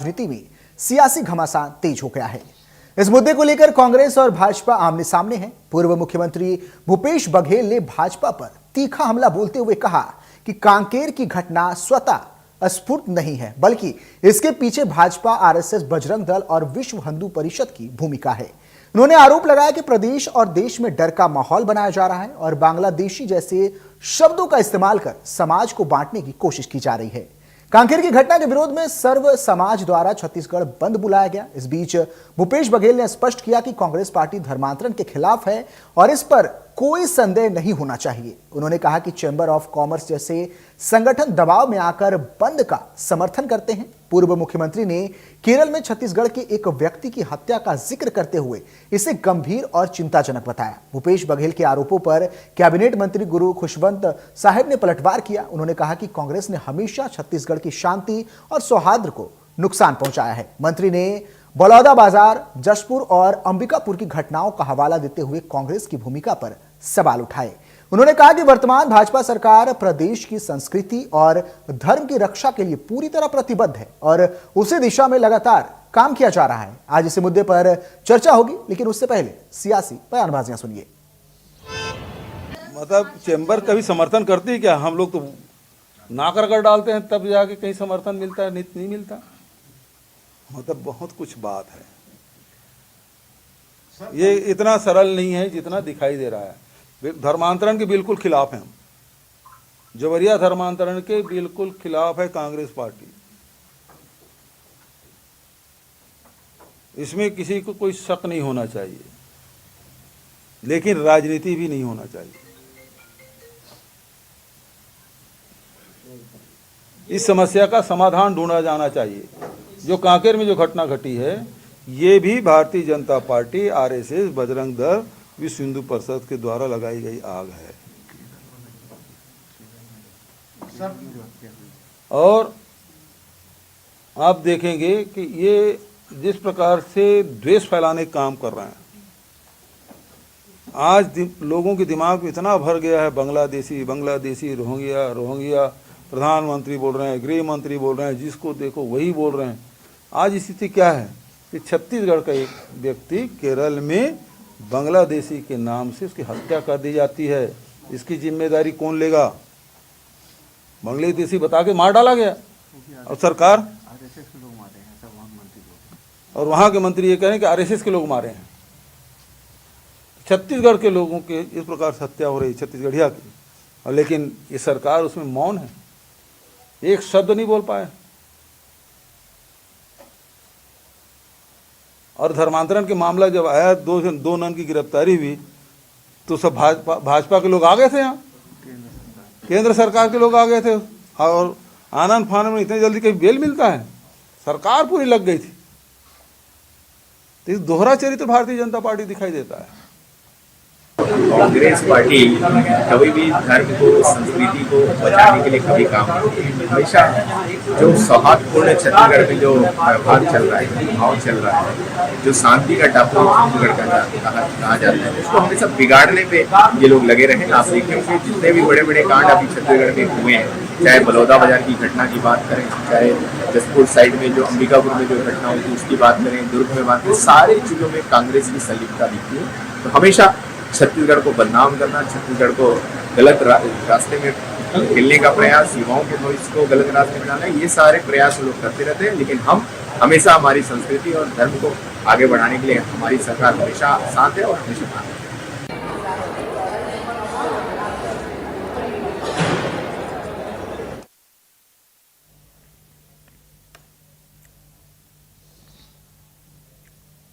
राजनीति में सियासी घमासान तेज हो गया है। इस मुद्दे को लेकर कांग्रेस और भाजपा आमने सामने हैं। पूर्व मुख्यमंत्री भूपेश बघेल ने भाजपा पर तीखा हमला बोलते हुए कहा कि कांकेर की घटना स्वतः स्फुट नहीं है, बल्कि इसके पीछे भाजपा, आरएसएस, बजरंग दल और विश्व हिंदू परिषद की भूमिका है। उन्होंने आरोप लगाया कि प्रदेश और देश में डर का माहौल बनाया जा रहा है और बांग्लादेशी जैसे शब्दों का इस्तेमाल कर समाज को बांटने की कोशिश की जा रही है। कांकेर की घटना के विरोध में सर्व समाज द्वारा छत्तीसगढ़ बंद बुलाया गया। इस बीच भूपेश बघेल ने स्पष्ट किया कि कांग्रेस पार्टी धर्मांतरण के खिलाफ है और इस पर कोई संदेह नहीं होना चाहिए। उन्होंने कहा कि चैंबर ऑफ कॉमर्स जैसे संगठन दबाव में आकर बंद का समर्थन करते हैं। पूर्व मुख्यमंत्री ने केरल में छत्तीसगढ़ के एक व्यक्ति की हत्या का जिक्र करते हुए इसे गंभीर और चिंताजनक बताया। भूपेश बघेल के आरोपों पर कैबिनेट मंत्री गुरु खुशवंत साहिब ने पलटवार किया। उन्होंने कहा कि कांग्रेस ने हमेशा छत्तीसगढ़ की शांति और सौहार्द को नुकसान पहुंचाया है। मंत्री ने बलौदाबाजार, जशपुर और अंबिकापुर की घटनाओं का हवाला देते हुए कांग्रेस की भूमिका पर सवाल उठाए। उन्होंने कहा कि वर्तमान भाजपा सरकार प्रदेश की संस्कृति और धर्म की रक्षा के लिए पूरी तरह प्रतिबद्ध है और उसी दिशा में लगातार काम किया जा रहा है। आज इस मुद्दे पर चर्चा होगी, लेकिन उससे पहले सियासी बयानबाजियां सुनिए। मतलब चैम्बर कभी समर्थन करती है क्या? हम लोग तो नाक रगड़ डालते हैं तब जाके कहीं समर्थन मिलता है, नहीं मिलता। मतलब बहुत कुछ बात है, ये इतना सरल नहीं है जितना दिखाई दे रहा है। धर्मांतरण के बिल्कुल खिलाफ हैं हम, जबरिया धर्मांतरण के बिल्कुल खिलाफ है कांग्रेस पार्टी। इसमें किसी को कोई शक नहीं होना चाहिए, लेकिन राजनीति भी नहीं होना चाहिए। इस समस्या का समाधान ढूंढा जाना चाहिए। जो कांकेर में जो घटना घटी है, ये भी भारतीय जनता पार्टी, आरएसएस, बजरंग दल, विश्व हिंदू परिषद के द्वारा लगाई गई आग है। और आप देखेंगे कि ये जिस प्रकार से द्वेष फैलाने का काम कर रहे हैं, आज लोगों के दिमाग में इतना भर गया है बांग्लादेशी, रोहिंग्या, प्रधानमंत्री बोल रहे हैं, गृह मंत्री बोल रहे हैं, जिसको देखो वही बोल रहे हैं। आज स्थिति क्या है कि छत्तीसगढ़ का एक व्यक्ति केरल में बांग्लादेशी के नाम से उसकी हत्या कर दी जाती है। इसकी जिम्मेदारी कौन लेगा? बांग्लादेशी बता के मार डाला गया और सरकार और वहां के मंत्री ये कह रहे हैं कि आरएसएस के लोग मारे हैं। छत्तीसगढ़ के लोगों के इस प्रकार से हत्या हो रही छत्तीसगढ़िया की, और लेकिन ये सरकार उसमें मौन है, एक शब्द नहीं बोल पाए। और धर्मांतरण के मामला जब आया, दो नन की गिरफ्तारी हुई, तो सब भाजपा के लोग आ गए थे, यहाँ केंद्र सरकार के लोग आ गए थे, और आनंद फानन में इतनी जल्दी कहीं बेल मिलता है? सरकार पूरी लग गई थी। तो इस दोहरा चरित्र भारतीय जनता पार्टी दिखाई देता है। कांग्रेस पार्टी कभी भी धर्म को, संस्कृति को बचाने के लिए कभी काम करती है। हमेशा जो सौहार्दपूर्ण छत्तीसगढ़ में जो व्यवहार चल रहा है, भाव चल रहा है, जो शांति का टापू छत्तीसगढ़ का कहा जाता है, उसको हमेशा बिगाड़ने पे ये लोग लगे रहे। आप देखेंगे जितने भी बड़े बड़े कांड अभी छत्तीसगढ़ में हुए हैं, चाहे बलौदाबाजार की घटना की बात करें, चाहे जशपुर साइड में जो अंबिकापुर में जो घटना हुई थी उसकी बात करें, दुर्ग में बात करें, सारी चीज़ों में कांग्रेस की संलिप्तता दिखती है। तो हमेशा छत्तीसगढ़ को बदनाम करना, छत्तीसगढ़ को गलत रास्ते में खेलने का प्रयास, युवाओं के भविष्य को गलत रास्ते में डालना, ये सारे प्रयास लोग करते रहते हैं। लेकिन हम हमेशा हमारी संस्कृति और धर्म को आगे बढ़ाने के लिए हमारी सरकार हमेशा साथ है और हमेशा साथ है।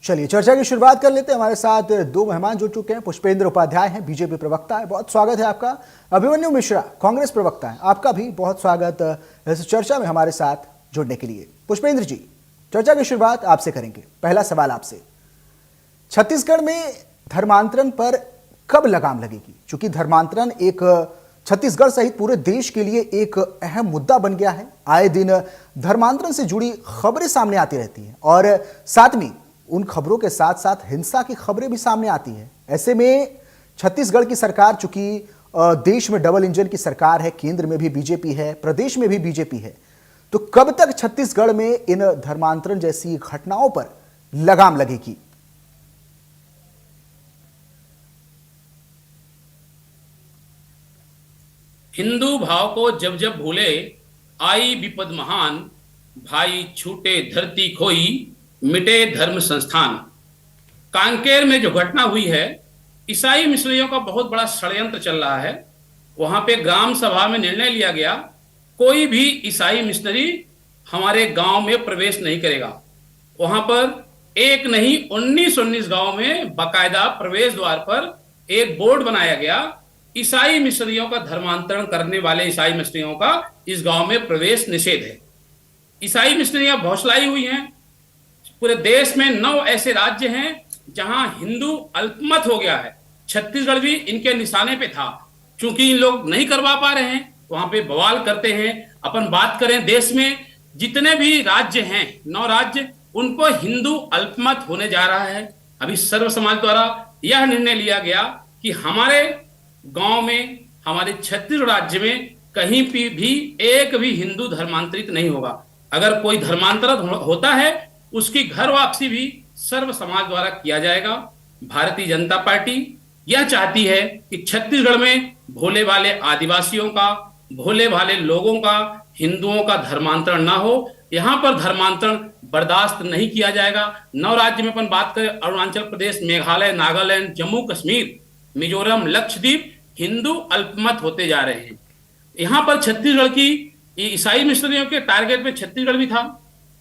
चलिए चर्चा की शुरुआत कर लेते हैं। हमारे साथ दो मेहमान जुड़ चुके हैं। पुष्पेंद्र उपाध्याय हैं, बीजेपी प्रवक्ता है, बहुत स्वागत है आपका। अभिमन्यु मिश्रा, कांग्रेस प्रवक्ता है, आपका भी बहुत स्वागत इस चर्चा में हमारे साथ जुड़ने के लिए। पुष्पेंद्र जी, चर्चा की शुरुआत आपसे करेंगे। पहला सवाल आपसे, छत्तीसगढ़ में धर्मांतरण पर कब लगाम लगेगी? क्योंकि धर्मांतरण एक छत्तीसगढ़ सहित पूरे देश के लिए एक अहम मुद्दा बन गया है। आए दिन धर्मांतरण से जुड़ी खबरें सामने आती रहती हैं और साथ में उन खबरों के साथ साथ हिंसा की खबरें भी सामने आती हैं। ऐसे में छत्तीसगढ़ की सरकार, चूंकि देश में डबल इंजन की सरकार है, केंद्र में भी बीजेपी है, प्रदेश में भी बीजेपी है, तो कब तक छत्तीसगढ़ में इन धर्मांतरण जैसी घटनाओं पर लगाम लगेगी? हिंदू भाव को जब जब भूले आई विपद महान, भाई छूटे धरती खोई, मिटे धर्म संस्थान। कांकेर में जो घटना हुई है, ईसाई मिशनरियों का बहुत बड़ा षड्यंत्र चल रहा है। वहां पे ग्राम सभा में निर्णय लिया गया, कोई भी ईसाई मिशनरी हमारे गांव में प्रवेश नहीं करेगा। वहां पर एक नहीं 19 गांव में बाकायदा प्रवेश द्वार पर एक बोर्ड बनाया गया, ईसाई मिशनरियों का धर्मांतरण करने वाले ईसाई मिशनरियों का इस गांव में प्रवेश निषेध है। ईसाई मिशनरियां भौसलाई हुई हैं। पूरे देश में 9 ऐसे राज्य हैं जहां हिंदू अल्पमत हो गया है। छत्तीसगढ़ भी इनके निशाने पे था, क्योंकि इन लोग नहीं करवा पा रहे हैं, वहां पे बवाल करते हैं। अपन बात करें देश में जितने भी राज्य हैं, 9 राज्य, उनको हिंदू अल्पमत होने जा रहा है। अभी सर्व समाज द्वारा यह निर्णय लिया गया कि हमारे गांव में, हमारे छत्तीसगढ़ राज्य में कहीं भी एक भी हिंदू धर्मांतरित नहीं होगा। अगर कोई धर्मांतरित होता है, उसकी घर वापसी भी सर्व समाज द्वारा किया जाएगा। भारतीय जनता पार्टी यह चाहती है कि छत्तीसगढ़ में भोले वाले आदिवासियों का, भोले वाले लोगों का, हिंदुओं का धर्मांतरण ना हो। यहां पर धर्मांतरण बर्दाश्त नहीं किया जाएगा। 9 राज्य में अपन बात करें, अरुणाचल प्रदेश, मेघालय, नागालैंड, जम्मू कश्मीर, मिजोरम, लक्षद्वीप, हिंदू अल्पमत होते जा रहे हैं। यहां पर छत्तीसगढ़ की ईसाई मिशनरियों के टारगेट में छत्तीसगढ़ भी था।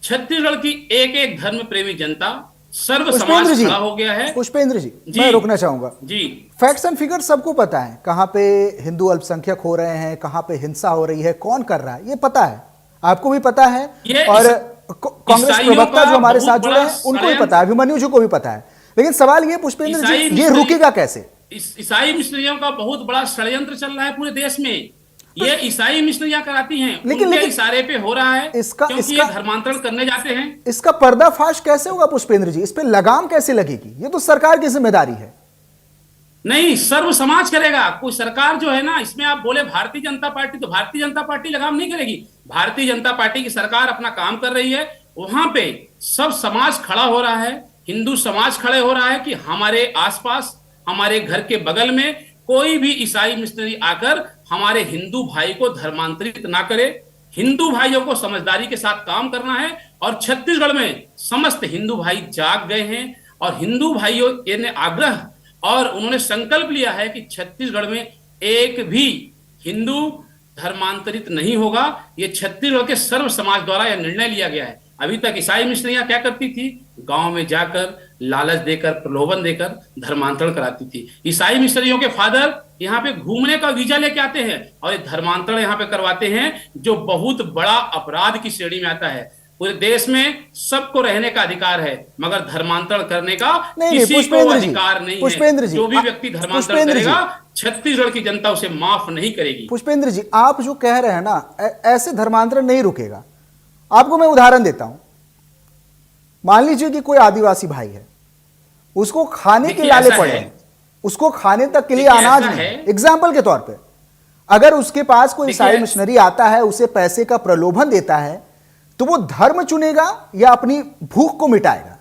छत्तीसगढ़ की एक एक धर्म प्रेमी जनता, सर्व समाज खड़ा हो गया है। पुष्पेंद्र जी, मैं रोकना चाहूंगा जी। फैक्ट्स एंड फिगर सबको पता है, कहां पे हिंदू अल्पसंख्यक हो रहे हैं, कहां पे हिंसा हो रही है, कौन कर रहा है, ये पता है, आपको भी पता है, और कांग्रेस प्रवक्ता जो हमारे साथ जुड़े हैं उनको भी पता है, अभिमन्यु जी को भी पता है। लेकिन सवाल ये पुष्पेंद्र जी, ये रुकेगा कैसे? ईसाई मिशनरियों का बहुत बड़ा षड्यंत्र चल रहा है पूरे देश में। ये ईसाई मिशनरियां कराती हैं, लेकिन इशारे पे हो रहा है, क्योंकि ये धर्मांतरण करने जाते हैं। इसका पर्दाफाश कैसे होगा पुष्पेंद्र जी? इस पे लगाम कैसे लगेगी? ये तो सरकार की जिम्मेदारी है। नहीं, सर्व समाज करेगा। कोई सरकार जो है ना, इसमें आप बोले भारतीय जनता पार्टी, तो भारतीय जनता पार्टी लगाम नहीं करेगी। भारतीय जनता पार्टी की सरकार अपना काम कर रही है। वहां पे सब समाज खड़ा हो रहा है, हिंदू समाज खड़े हो रहा है कि हमारे आसपास, हमारे घर के बगल में कोई भी ईसाई मिशनरी आकर हमारे हिंदू भाई को धर्मांतरित ना करे। हिंदू भाइयों को समझदारी के साथ काम करना है, और छत्तीसगढ़ में समस्त हिंदू भाई जाग गए हैं, और हिंदू भाइयों ने आग्रह और उन्होंने संकल्प लिया है कि छत्तीसगढ़ में एक भी हिंदू धर्मांतरित नहीं होगा। ये छत्तीसगढ़ के सर्व समाज द्वारा यह निर्णय लिया गया है। अभी तक ईसाई मिशनरियां क्या करती थी? गांव में जाकर लालच देकर, प्रलोभन देकर धर्मांतरण कराती थी। ईसाई मिशनरियों के फादर यहाँ पे घूमने का वीजा लेके आते हैं और ये धर्मांतरण यहाँ पे करवाते हैं, जो बहुत बड़ा अपराध की श्रेणी में आता है। पूरे देश में सबको रहने का अधिकार है, मगर धर्मांतरण करने का किसी को अधिकार नहीं है। जो भी व्यक्ति धर्मांतरण करेगा, छत्तीसगढ़ की जनता उसे माफ नहीं करेगी। पुष्पेंद्र जी, आप जो कह रहे हैं ना, ऐसे धर्मांतरण नहीं रुकेगा। आपको मैं उदाहरण देता हूं। मान लीजिए कि कोई आदिवासी भाई है, उसको खाने के लाले पड़े हैं, उसको खाने तक के लिए अनाज नहीं। एग्जाम्पल के तौर पे, अगर उसके पास कोई ईसाई मिशनरी आता है, उसे पैसे का प्रलोभन देता है, तो वो धर्म चुनेगा या अपनी भूख को मिटाएगा?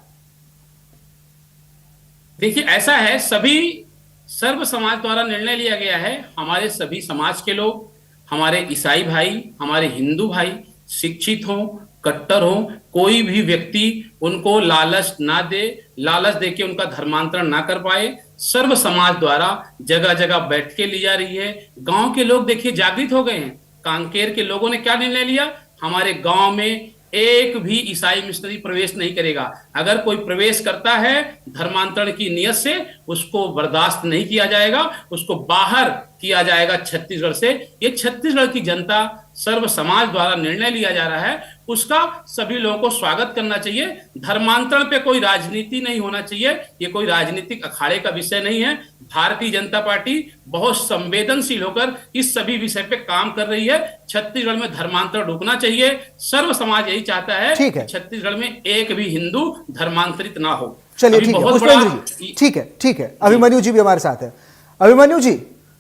देखिए, ऐसा है, सभी सर्व समाज द्वारा निर्णय लिया गया है। हमारे सभी समाज के लोग, हमारे ईसाई भाई, हमारे हिंदू भाई, शिक्षित हों, कट्टर हों, कोई भी व्यक्ति उनको लालच ना दे, लालच देके उनका धर्मांतरण ना कर पाए। सर्व समाज द्वारा जगह जगह बैठकें ली जा रही है। गांव के लोग देखिए जागृत हो गए हैं। कांकेर के लोगों ने क्या निर्णय लिया? हमारे गांव में एक भी ईसाई मिशनरी प्रवेश नहीं करेगा। अगर कोई प्रवेश करता है धर्मांतरण की नियत से, उसको बर्दाश्त नहीं किया जाएगा, उसको बाहर किया जाएगा छत्तीसगढ़ से। ये छत्तीसगढ़ की जनता, सर्व समाज द्वारा निर्णय लिया जा रहा है, उसका सभी लोगों को स्वागत करना चाहिए। धर्मांतरण पे कोई राजनीति नहीं होना चाहिए। ये कोई राजनीतिक अखाड़े का विषय नहीं है। भारतीय जनता पार्टी बहुत संवेदनशील होकर इस सभी विषय पे काम कर रही है। छत्तीसगढ़ में धर्मांतरण रुकना चाहिए। सर्व समाज यही चाहता है कि छत्तीसगढ़ में एक भी हिंदू धर्मांतरित ना हो। चलिए, ठीक है पुष्पेंद्र जी, ठीक है, ठीक है। अभिमन्यु जी भी हमारे साथ है। अभिमन्यु जी,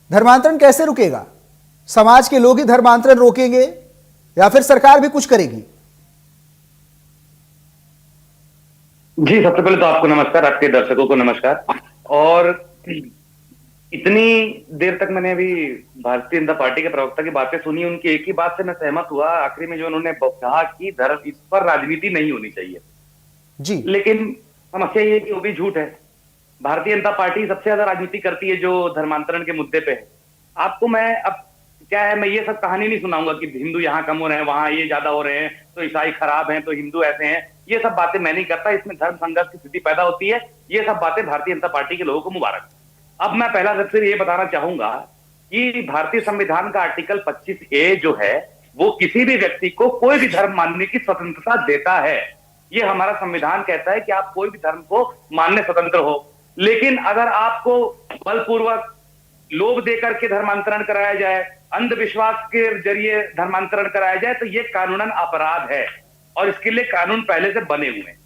धर्मांतरण कैसे रुकेगा? समाज के लोग ही धर्मांतरण रोकेंगे या फिर सरकार भी कुछ करेगी? जी, सबसे पहले तो आपको नमस्कार, आपके दर्शकों को नमस्कार। और इतनी देर तक मैंने अभी भारतीय जनता पार्टी के प्रवक्ता की बातें सुनी, उनकी एक ही बात से मैं सहमत हुआ, आखिरी में जो उन्होंने कहा कि धर्म, इस पर राजनीति नहीं होनी चाहिए जी। लेकिन समस्या ये है कि वो भी झूठ है। भारतीय जनता पार्टी सबसे ज्यादा राजनीति करती है जो धर्मांतरण के मुद्दे पे है। आपको मैं अब क्या है, मैं ये सब कहानी नहीं सुनाऊंगा कि हिंदू यहाँ कम हो रहे हैं, वहां ये ज्यादा हो रहे हैं, तो ईसाई खराब हैं, तो हिंदू ऐसे हैं। ये सब बातें मैं नहीं करता, इसमें धर्म संघर्ष की स्थिति पैदा होती है। ये सब बातें भारतीय जनता पार्टी के लोगों को मुबारक। अब मैं पहला सबसे ये बताना चाहूंगा कि भारतीय संविधान का आर्टिकल 25A जो है वो किसी भी व्यक्ति को कोई भी धर्म मानने की स्वतंत्रता देता है। ये हमारा संविधान कहता है कि आप कोई भी धर्म को मानने स्वतंत्र हो। लेकिन अगर आपको बलपूर्वक लोभ देकर के धर्मांतरण कराया जाए, अंधविश्वास के जरिए धर्मांतरण कराया जाए, तो ये कानूनन अपराध है और इसके लिए कानून पहले से बने हुए हैं।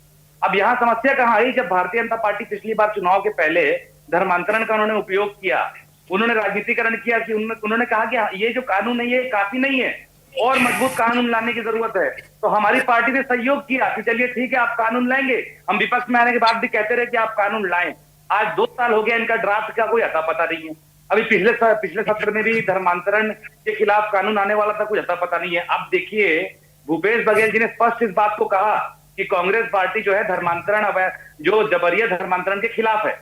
अब यहां समस्या कहां आई, जब भारतीय जनता पार्टी पिछली बार चुनाव के पहले धर्मांतरण का उन्होंने उपयोग किया, उन्होंने राजनीतिकरण किया कि उन्होंने कहा कि ये जो कानून है ये काफी नहीं है और मजबूत कानून लाने की जरूरत है। तो हमारी पार्टी ने सहयोग किया कि चलिए ठीक है, आप कानून लाएंगे। हम विपक्ष में आने के बाद भी कहते रहे कि आप कानून लाएं। आज 2 साल हो गया, इनका ड्राफ्ट का कोई अता पता नहीं है। अभी पिछले सत्र में भी धर्मांतरण के खिलाफ कानून आने वाला था, कुछ अता पता नहीं है। अब देखिए, भूपेश बघेल जी ने स्पष्ट इस बात को कहा कि कांग्रेस पार्टी जो है धर्मांतरण, जो जबरिया धर्मांतरण के खिलाफ है।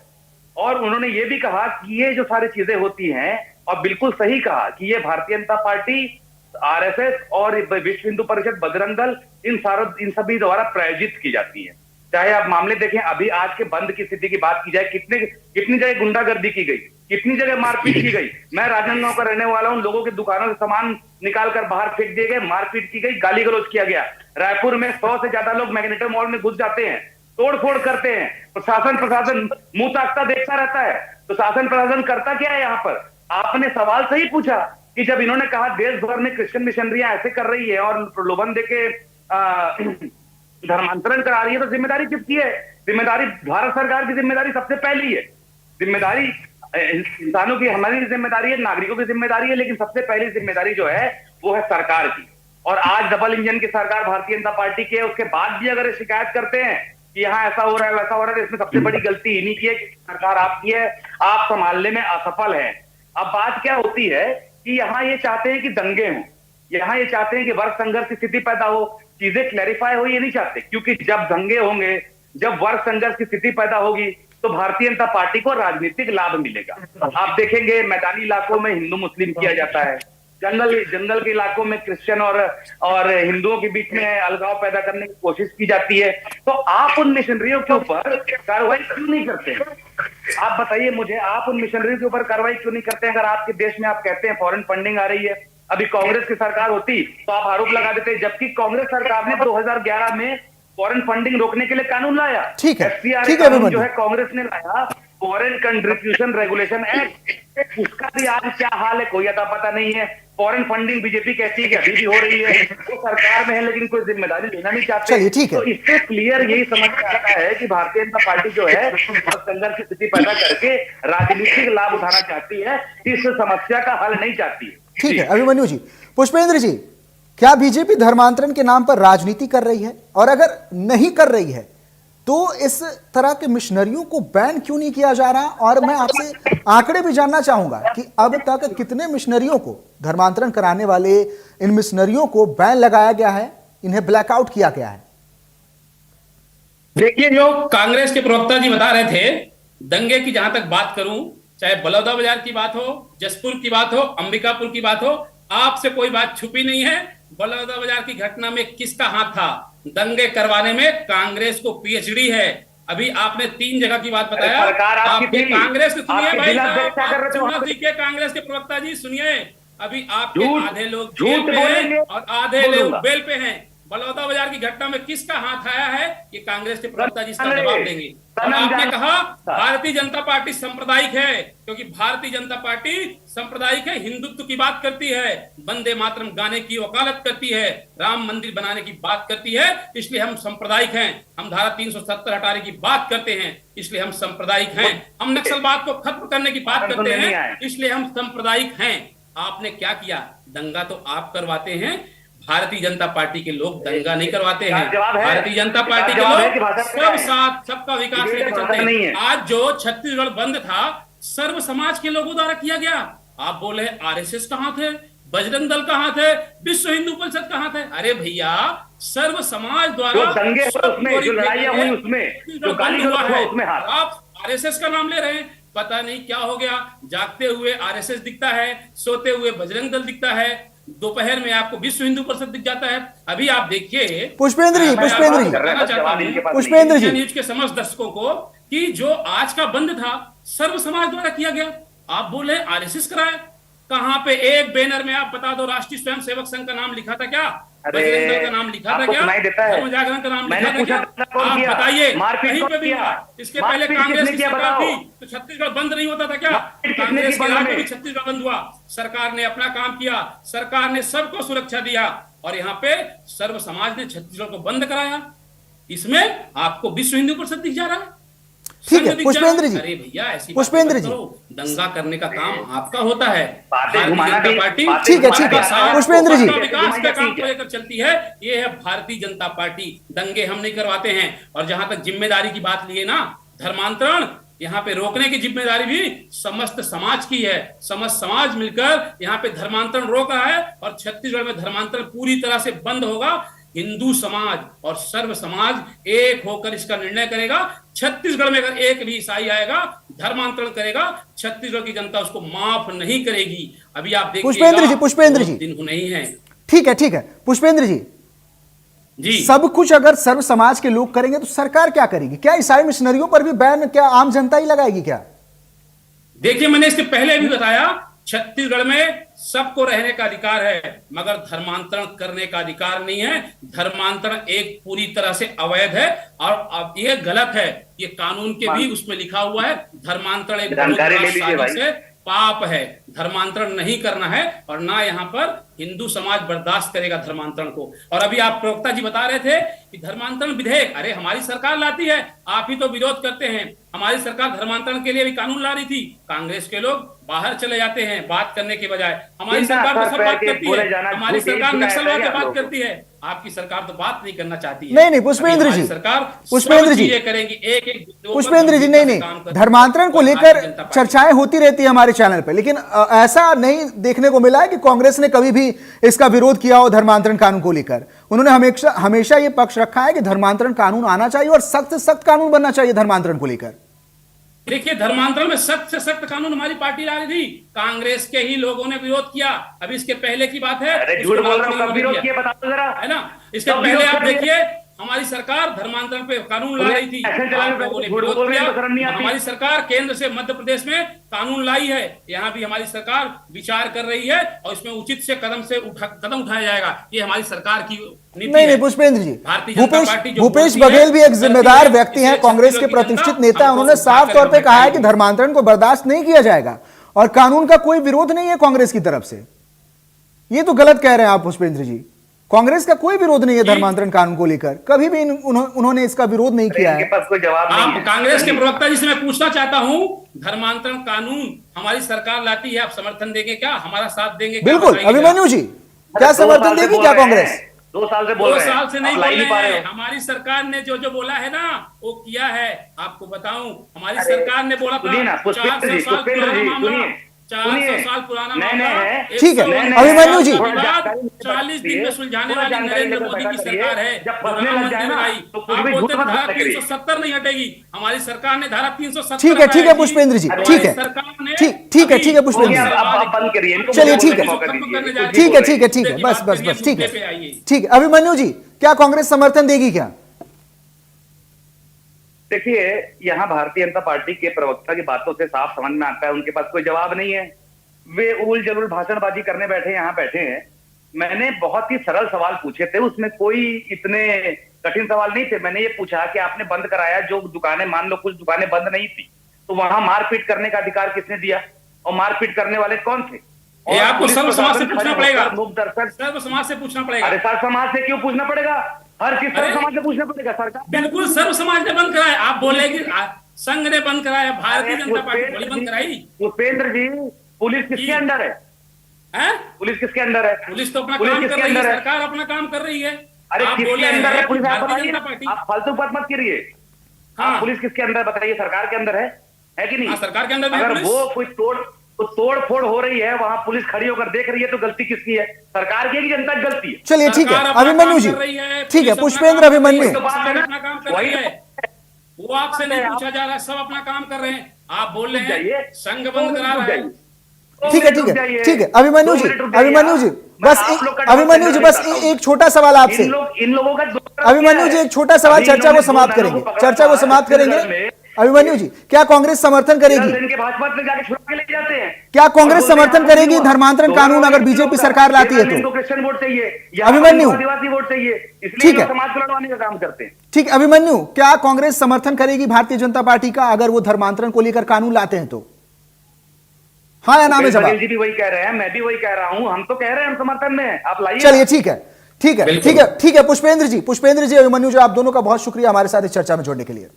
और उन्होंने ये भी कहा कि ये जो सारी चीजें होती हैं, और बिल्कुल सही कहा कि ये भारतीय जनता पार्टी, आरएसएस और विश्व हिंदू परिषद, बजरंग दल, इन सभी द्वारा प्रायोजित की जाती है। चाहे आप मामले देखें, अभी आज के बंद की स्थिति की बात की जाए, कितनी जगह गुंडागर्दी की गई, कितनी जगह मारपीट की गई। मैं राजनांदगांव का रहने वाला हूं, लोगों की दुकानों से सामान निकाल कर बाहर फेंक दिए गए, मारपीट की गई, गाली गलौज किया गया। रायपुर में 100 से ज्यादा लोग मैग्नेटो मॉल में घुस जाते हैं, तोड़फोड़ करते हैं। प्रशासन मुंह ताकता देखता रहता है। तो शासन प्रशासन करता क्या है यहाँ पर? आपने सवाल सही पूछा कि जब इन्होंने कहा देश भर में क्रिश्चियन मिशनरियां ऐसे कर रही है और प्रलोभन देके धर्मांतरण करा रही है, तो जिम्मेदारी किसकी है? जिम्मेदारी भारत सरकार की जिम्मेदारी सबसे पहली है। जिम्मेदारी इंसानों की, हमारी जिम्मेदारी है, नागरिकों की जिम्मेदारी है, लेकिन सबसे पहली जिम्मेदारी जो है वो है सरकार की। और आज डबल इंजन की सरकार भारतीय जनता पार्टी की है, उसके बाद भी अगर शिकायत करते हैं कि यहाँ ऐसा हो रहा है, वैसा हो रहा है, तो इसमें सबसे बड़ी गलती इन्हीं की है कि सरकार आपकी है, आप संभालने में असफल है। अब बात क्या होती है कि यहाँ ये चाहते हैं कि दंगे हों, यहाँ ये चाहते हैं कि वर्ग संघर्ष की स्थिति पैदा हो, चीजें क्लैरिफाई हो, ये नहीं चाहते। क्योंकि जब दंगे होंगे, जब वर्ग संघर्ष की स्थिति पैदा होगी, तो भारतीय जनता पार्टी को राजनीतिक लाभ मिलेगा। आप देखेंगे मैदानी इलाकों में हिंदू मुस्लिम किया जाता है, जंगल के इलाकों में क्रिश्चियन और हिंदुओं के बीच में अलगाव पैदा करने की कोशिश की जाती है। तो आप उन मिशनरियों के ऊपर कार्रवाई क्यों नहीं करते हैं? आप बताइए मुझे, आप उन मिशनरियों के ऊपर कार्रवाई क्यों नहीं करते हैं? अगर आपके देश में आप कहते हैं फॉरेन फंडिंग आ रही है, अभी कांग्रेस की सरकार होती तो आप आरोप लगा देते, जबकि कांग्रेस सरकार ने 2011 में फॉरेन फंडिंग रोकने के लिए कानून लाया। ठीक है, ठीक है, जो है कांग्रेस ने लाया, फॉरेन कंट्रीब्यूशन रेगुलेशन एक्ट, उसका भी आज क्या हाल है कोई अता पता नहीं है। फॉरेन फंडिंग बीजेपी कहती है कि अभी भी हो रही है, वो सरकार में है लेकिन कोई जिम्मेदारी लेना नहीं चाहते। चलिए, ठीक है। तो इससे क्लियर यही समझ में आता है कि भारतीय जनता पार्टी जो है संघर्ष की स्थिति पैदा करके राजनीतिक लाभ उठाना चाहती है, इस समस्या का हल नहीं चाहती है। ठीक है अभिमन्यु जी। पुष्पेंद्र जी, क्या बीजेपी धर्मांतरण के नाम पर राजनीति कर रही है? और अगर नहीं कर रही है तो इस तरह के मिशनरियों को बैन क्यों नहीं किया जा रहा? और मैं आपसे आंकड़े भी जानना चाहूंगा कि अब तक कितने मिशनरियों को, धर्मांतरण कराने वाले इन मिशनरियों को बैन लगाया गया है, इन्हें ब्लैकआउट किया गया है? देखिए, जो कांग्रेस के प्रवक्ता जी बता रहे थे, दंगे की जहां तक बात करूं, चाहे बलौदाबाजार की बात हो, जसपुर की बात हो, अंबिकापुर की बात हो, आपसे कोई बात छुपी नहीं है। बलौदाबाजार की घटना में किसका हाथ था? दंगे करवाने में कांग्रेस को पीएचडी है। अभी आपने 3 जगह की बात बताया। आपके कांग्रेस के सुनिए भाई साहब, के कांग्रेस के प्रवक्ता जी सुनिए, अभी आपके आधे लोग जेल पे हैं और आधे लोग बेल पे हैं। बलौदाबाजार की घटना में किसका हाथ आया है, ये कांग्रेस के प्रवक्ता जी इसका जवाब देंगे। और आपने कहा भारतीय जनता पार्टी सांप्रदायिक है, क्योंकि भारतीय जनता पार्टी सांप्रदायिक है, हिंदुत्व की बात करती है, वंदे मातरम गाने की वकालत करती है, राम मंदिर बनाने की बात करती है, इसलिए हम सांप्रदायिक हैं। हम धारा 370 हटाने की बात करते हैं, इसलिए हम सांप्रदायिक हैं। हम नक्सलवाद को खत्म करने की बात करते हैं, इसलिए हम सांप्रदायिक हैं। आपने क्या किया? दंगा तो आप करवाते हैं। भारतीय जनता पार्टी के लोग दंगा नहीं करवाते हैं। जवाब है। भारतीय जनता पार्टी के जवाब है कि लोग भाषा सब क्या है? साथ सबका विकास ये लेकर भाषा चलते नहीं हैं। है। आज जो छत्तीसगढ़ बंद था सर्व समाज के लोगों द्वारा किया गया। आप बोले आरएसएस कहां थे, बजरंग दल कहां थे, विश्व हिंदू परिषद कहां थे? अरे भैया सर्व समाज द्वारा जो दंगे हुए सब उसमें, गोरी जो लड़ाइयां फेंकी हुई है, उसमें, छत्तीसगढ़ जो गाली बंद हुआ गलौज हुआ है। उसमें हाथ। आप आरएसएस का नाम ले रहे हैं, पता नहीं क्या हो गया। जागते हुए आरएसएस दिखता है, सोते हुए बजरंग दल दिखता है, दोपहर में आपको विश्व हिंदू परिषद दिख जाता है। अभी आप देखिए पुष्पेंद्र जी, मैं पुष्पेंद्र आपको जी, बताना चाहता हूं पुष्पेंद्र जी, इंडिया न्यूज के समस्त दर्शकों को कि जो आज का बंद था सर्व समाज द्वारा किया गया। आप बोले आरएसएस कराए, कहां पे एक बैनर में आप बता दो राष्ट्रीय स्वयंसेवक संघ का नाम लिखा था क्या? अरे, बजरंग दल का नाम लिखा था आपको क्या? सुनाई देता है? धर्म जागरण का नाम मैंने लिखा था पूछा क्या? था, कौन आप किया? बताइए मारपीट कहीं कौन पे भी किया? हुआ? इसके पहले मारपीट कांग्रेस किसने की किया सरकार बताओ? थी तो छत्तीसगढ़ बंद नहीं होता था क्या? मारपीट किसने कांग्रेस की के राज में भी बंद? छत्तीसगढ़ बंद हुआ। सरकार ने अपना काम किया, सरकार ने सबको सुरक्षा दिया और यहाँ पे सर्व समाज ने छत्तीसगढ़ को बंद कराया। इसमें आपको विश्व हिंदू परिषद दिख जा रहा है। ठीक है संघ दिख पुष्पेंद्र जा रहा है। जी, अरे भैया ऐसी पुष्पेंद्र बातें मत जी। करो। दंगा करने का काम आपका होता है। बातें भारतीय घुमाना जनता भी- पार्टी बातें ठीक है, घुमाना ठीक है। भी आता है पुष्पेंद्र आपको। जी। बातें विकास घुमाई का जाती काम को है। लेकर चलती है। ये है भारतीय जनता पार्टी। दंगे हम नहीं करवाते हैं। और जहां तक जिम्मेदारी की बात लिए ना, धर्मांतरण यहाँ पे रोकने की जिम्मेदारी भी समस्त समाज की है। समस्त समाज मिलकर यहाँ पे धर्मांतरण रोक रहा है और छत्तीसगढ़ में धर्मांतरण पूरी तरह से बंद होगा। हिंदू समाज और सर्व समाज एक होकर इसका निर्णय करेगा। छत्तीसगढ़ में अगर एक भी ईसाई आएगा, धर्मांतरण करेगा, छत्तीसगढ़ की जनता उसको माफ नहीं करेगी। अभी आप देखिएगा, पुष्पेंद्र जी, पुष्पेंद्र जी। दिन नहीं है ठीक है पुष्पेंद्र जी, जी। सब कुछ अगर सर्व समाज के लोग करेंगे तो सरकार क्या करेगी? क्या ईसाई मिशनरियों पर भी बैन क्या आम जनता ही लगाएगी क्या? देखिए मैंने इसके पहले भी बताया, छत्तीसगढ़ में सबको रहने का अधिकार है मगर धर्मांतरण करने का अधिकार नहीं है। धर्मांतरण एक पूरी तरह से अवैध है और अब ये गलत है। ये कानून के भी उसमें लिखा हुआ है। धर्मांतरण एक बहुत जानकारी ले बड़ा लीजिए भाई। साजिश है, पाप है। धर्मांतरण नहीं करना है और ना यहाँ पर हिंदू समाज बर्दाश्त करेगा धर्मांतरण को। और अभी आप प्रवक्ता जी बता रहे थे कि धर्मांतरण विधेयक, अरे हमारी सरकार लाती है, आप ही तो विरोध करते हैं। हमारी सरकार धर्मांतरण के लिए भी कानून ला रही थी, कांग्रेस के लोग बाहर चले जाते हैं बात करने के बजाय। हमारी सरकार तो सब बात करती है, हमारी सरकार नक्सलवाद की बात करती है। आपकी सरकार तो बात नहीं करना चाहती है। नहीं पुष्पेंद्र जी, सरकार पुष्पेंद्र जी करेंगी एक एक। पुष्पेंद्र जी, नहीं धर्मांतरण को लेकर चर्चाएं होती रहती है हमारे चैनल पे, लेकिन ऐसा नहीं देखने को मिला है कि कांग्रेस ने कभी भी इसका विरोध किया हो धर्मांतरण कानून को लेकर। उन्होंने हमेशा ये पक्ष रखा है कि धर्मांतरण कानून आना चाहिए और सख्त से सख्त कानून बनना चाहिए धर्मांतरण को लेकर। देखिए धर्मांतरण में सख्त से सख्त कानून हमारी पार्टी ला रही थी, कांग्रेस के ही लोगों ने विरोध किया। अभी इसके पहले की बात है, अरे झूठ बोल रहा हूँ, कब विरोध किया बताओ जरा, है ना। इसके पहले आप देखिए हमारी सरकार धर्मांतरण पे कानून ला रही थी, आप लोगों ने विरोध किया। हमारी सरकार केंद्र से मध्य प्रदेश में कानून लाई है, यहाँ भी हमारी सरकार विचार कर रही है और इसमें उचित से कदम उठाया जाएगा। ये हमारी सरकार की नीति है। नहीं पुष्पेंद्र जी, भारतीय जनता पार्टी जो भूपेश बोलती है, बघेल भी एक जिम्मेदार करती है, व्यक्ति हैं, इसे कांग्रेस के छत्तीसगढ़ की प्रतिष्ठित जनता नेता। हमको उन्होंने साफ तौर पे कहा है कि भटकाएगी। धर्मांतरण को बर्दाश्त नहीं किया जाएगा और कानून का कोई विरोध नहीं है कांग्रेस की तरफ से। ये तो गलत कह रहे हैं आप पुष्पेंद्र जी। कांग्रेस का कोई विरोध नहीं है धर्मांतरण कानून को लेकर, कभी भी उन्होंने इसका विरोध नहीं किया है। इनके पास कोई जवाब नहीं आप है। कांग्रेस के प्रवक्ता जी से मैं पूछना चाहता हूं, धर्मांतरण कानून हमारी सरकार लाती है, आप समर्थन देंगे क्या? हमारा साथ देंगे क्या? बिल्कुल बताइए अभिमन्यु जी, क्या समर्थन देगी क्या कांग्रेस? 2 साल से बोल रहे हैं, 2 साल से नहीं आप बोल ला ही रहे पा रहे हैं। हो। हमारी सरकार ने जो जो बोला है ना वो किया है। आपको बताऊं हमारी अरे, सरकार ने बोला था सुनिए ना, पुष्पेंद्र 400 जी, साल पुष्पेंद्र पुराना जी, मामला, सुनिए, 400 साल पुराना नए मामला, हैं। ठीक है, 149 अभिमन्यु जी। साल के बाद जानकारी 40 दिन में सुलझाने पूरा वाली जानकारी नरेंद्र लेकर मोदी की बैठा सरकार है। करिए। जब जो फंसने राम लग जाए मंदिर ना, बनाई, तो कुछ आप भी बोलते झूठ मत धारा बात करिए। 370 नहीं हटेगी। हमारी सरकार ने धारा 370 ठीक है हटाई पुष्पेंद्र जी, हमारी ठीक है, सरकार ने ठीक है अभी पुष्पेंद्र जी। आप बंद करिए इनको, चलिए, बोलने ठीक का है। मौका खत्म करने जा दीजिए। रहे हैं। ठीक है बस ठीक मुद्दे पे आइए। है ठीक है। अभिमन्यु जी, क्या कांग्रेस समर्थन देगी क्या? देखिए यहाँ भारतीय जनता पार्टी के प्रवक्ता की बातों से साफ समझ में आता है उनके पास कोई जवाब नहीं है। वे उल जलूल भाषणबाजी करने यहाँ बैठे हैं। मैंने बहुत ही सरल सवाल पूछे थे, उसमें कोई इतने कठिन सवाल नहीं थे। मैंने ये पूछा कि आपने बंद कराया जो दुकानें, मान लो कुछ दुकानें बंद नहीं थी, तो वहां मारपीट करने का अधिकार किसने दिया और मारपीट करने वाले कौन थे? ये आपको सर्व समाज से पूछना पड़ेगा। मूक दर्शक, सर्व समाज से पूछना पड़ेगा। अरे सर्व समाज से क्यों पूछना पड़ेगा? हर चीज सर्व अरे, समाज से पूछना पड़ेगा। सरकार बिल्कुल सर्व समाज ने बंद कराया। आप बोले कि संघ ने बंद कराया, भारतीय अरे, जनता पार्टी थोड़ी बंद कराई। भूपेंद्र जी, पुलिस किसके अंडर है? हैं? पुलिस किसके अंदर है? पुलिस तो अपना पुलिस काम कर किसके रही है, अंदर है? सरकार अपना काम कर रही है। अरे आप किसके बोले अंदर है हैं पुलिस? आप भारतीय बताइए, जनता पार्टी। आप फालतू बात मत करिए। हाँ। आप पुलिस किसके अंदर बताइए, सरकार के अंदर है कि नहीं? हाँ, सरकार के अंदर है अगर पुलिस। वो कोई तोड़ फोड़ हो रही है, वहां पुलिस खड़ी होकर देख रही है, तो गलती किसकी है? सरकार की है कि जनता की गलती है? चलिए ठीक है सरकार अपना अभिमन्यु काम जी, कर रही है, ठीक है पुलिस अपना पुष्पेंद्र काम कर रही अभिमन्यु, है, किसान अपना काम कर रही वही है। वो आपसे नहीं पूछा जा रहा, सब अपना काम कर रहे हैं। आप बोल रहे जाइए। हैं संघ बंद करा रहा है। ठीक है ठीक है ठीक है अभिमन्यु जी, अभिमन्यु जी बस अभिमन्यु जी बस एक छोटा सवाल आपसे। इन लोगों का अभिमन्यु जी एक छोटा सवाल, चर्चा को समाप्त करेंगे, चर्चा को समाप्त करेंगे। अभिमन्यु जी क्या कांग्रेस समर्थन करेगी, इनके भाजपा में जाके छुड़ा के ले जाते हैं? क्या कांग्रेस समर्थन करेगी धर्मांतरण कानून अगर बीजेपी सरकार लाती है तो? क्रिश्चियन वोट चाहिए, अभिमन्यु। आदिवासी वोट चाहिए, ठीक इसलिए है। लोग समाज को लड़वाने का काम करते हैं। ठीक अभिमन्यु, क्या कांग्रेस समर्थन करेगी भारतीय जनता पार्टी का अगर वो धर्मांतरण को लेकर कानून लाते हैं तो? हाँ या ना में जवाब। जी भी वही कह रहे हैं, मैं भी वही कह रहा हूं, हम तो कह रहे हैं हम समर्थन में हैं, आप लाइए। चलिए ठीक है ठीक है ठीक है ठीक है पुष्पेंद्र जी अभिमन्यु जी, आप दोनों का बहुत शुक्रिया हमारे साथ इस चर्चा में जोड़ने के लिए।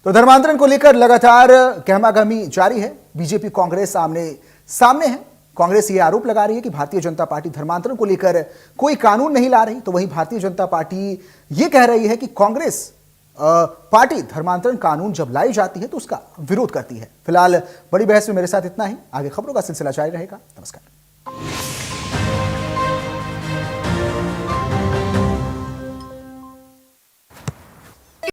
तो धर्मांतरण को लेकर लगातार गहमागहमी जारी है, बीजेपी कांग्रेस आमने सामने है। कांग्रेस ये आरोप लगा रही है कि भारतीय जनता पार्टी धर्मांतरण को लेकर कोई कानून नहीं ला रही, तो वहीं भारतीय जनता पार्टी ये कह रही है कि कांग्रेस पार्टी धर्मांतरण कानून जब लाई जाती है तो उसका विरोध करती है। फिलहाल बड़ी बहस में मेरे साथ इतना ही, आगे खबरों का सिलसिला जारी रहेगा। नमस्कार।